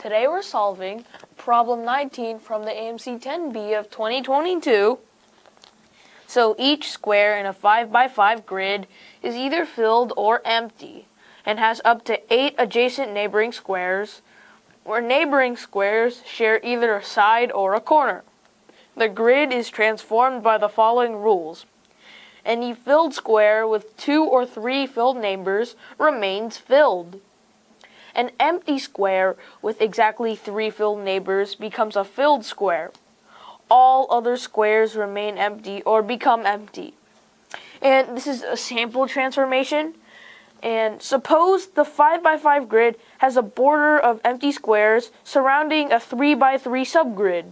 today we're solving problem 19 from the AMC 10B of 2022. So each square in a 5x5 grid is either filled or empty and has up to 8 adjacent neighboring squares, where neighboring squares share either a side or a corner. The grid is transformed by the following rules. Any filled square with 2 or 3 filled neighbors remains filled. An empty square with exactly 3 filled neighbors becomes a filled square. All other squares remain empty or become empty. And this is a sample transformation. And suppose the 5x5 grid has a border of empty squares surrounding a 3x3 subgrid.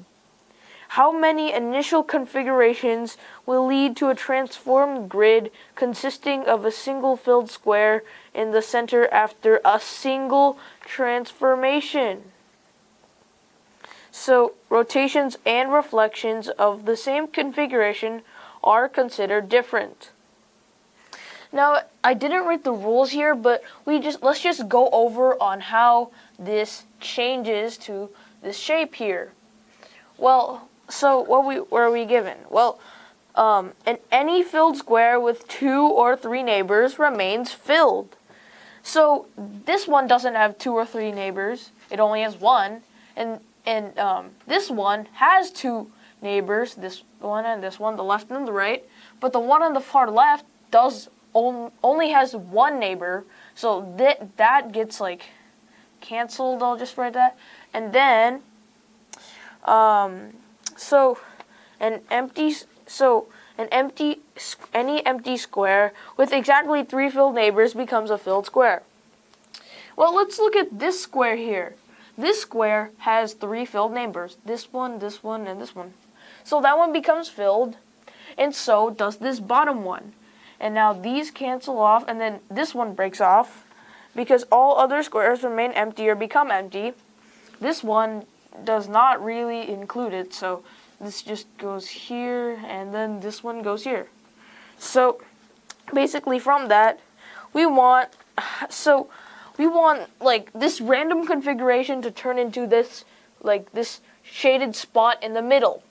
How many initial configurations will lead to a transformed grid consisting of a single filled square in the center after a single transformation? So, rotations and reflections of the same configuration are considered different. Now, I didn't write the rules here, but let's just go over on how this changes to this shape here. Well, so what are we given? Well, any filled square with 2 or 3 neighbors remains filled. So this one doesn't have 2 or 3 neighbors. It only has 1. And this one has 2 neighbors, this one and this one, the left and the right. But the one on the far left only has 1 neighbor. So that gets like canceled. I'll just write that. And then any empty square with exactly 3 filled neighbors becomes a filled square. Well, let's look at this square here. This square has 3 filled neighbors. This one, and this one. So that one becomes filled, and so does this bottom one. And now these cancel off, and then this one breaks off because all other squares remain empty or become empty. This one does not really include it, so this just goes here, and then this one goes here. So basically from that, we want like this random configuration to turn into this shaded spot in the middle.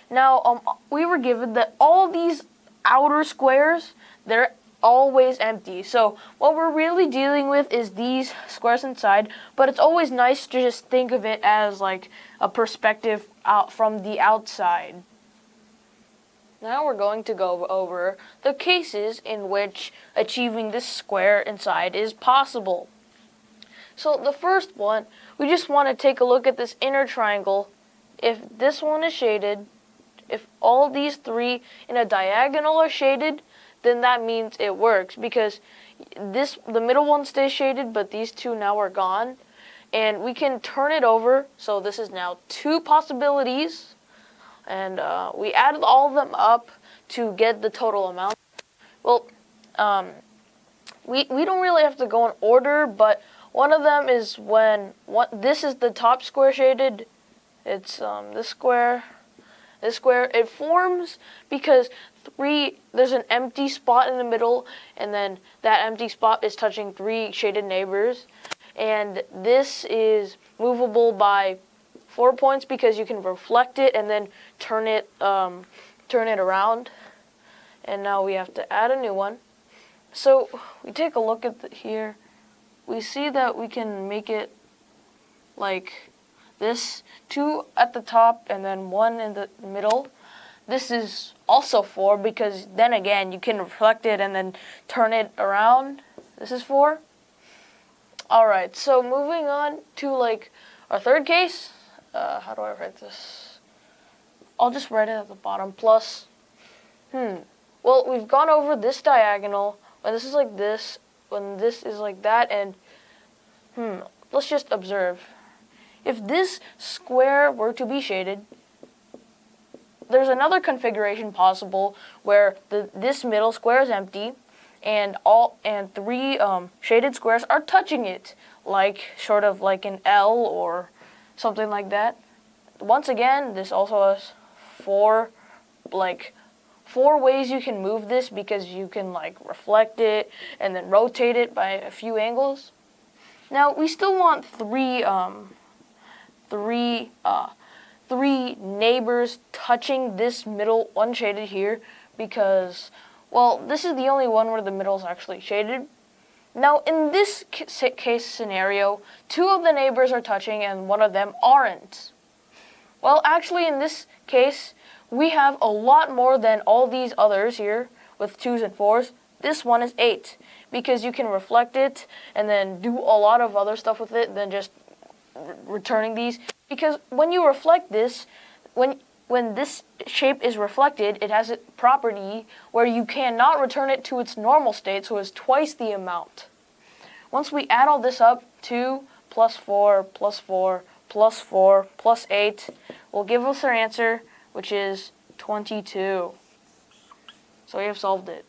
Now we were given that all these outer squares, they're always empty. So what we're really dealing with is these squares inside, but it's always nice to just think of it as like a perspective out from the outside. Now we're going to go over the cases in which achieving this square inside is possible. So the first one, we just want to take a look at this inner triangle. If this one is shaded, if all these 3 in a diagonal are shaded, then that means it works, because the middle one stays shaded, but these 2 now are gone. And we can turn it over, so this is now 2 possibilities. And we added all of them up to get the total amount. Well, we don't really have to go in order, but one of them is when this is the top square shaded. It's this square. This square, it forms because there's an empty spot in the middle, and then that empty spot is touching 3 shaded neighbors. And this is movable by 4 points because you can reflect it and then turn it around. And now we have to add a new one. So we take a look at here. We see that we can make it like this, 2 at the top and then 1 in the middle. This is also 4 because then again you can reflect it and then turn it around. This is 4. Alright, so moving on to like our third case. How do I write this? I'll just write it at the bottom, plus. Well, we've gone over this diagonal, when this is like this, when this is like that, and let's just observe. If this square were to be shaded, there's another configuration possible where this middle square is empty, and 3 shaded squares are touching it, like sort of like an L or something like that. Once again, this also has 4 ways you can move this, because you can like reflect it and then rotate it by a few angles. Now we still want 3 three neighbors touching this middle unshaded here because, well, this is the only one where the middle is actually shaded. Now, in this case scenario, two of the neighbors are touching and one of them aren't. Well, actually, in this case, we have a lot more than all these others here with 2s and 4s. This one is 8 because you can reflect it and then do a lot of other stuff with it than just returning these. Because when you reflect this, when this shape is reflected, it has a property where you cannot return it to its normal state, so it's twice the amount. Once we add all this up, 2 plus 4 plus 4 plus 4 plus 8 will give us our answer, which is 22. So we have solved it.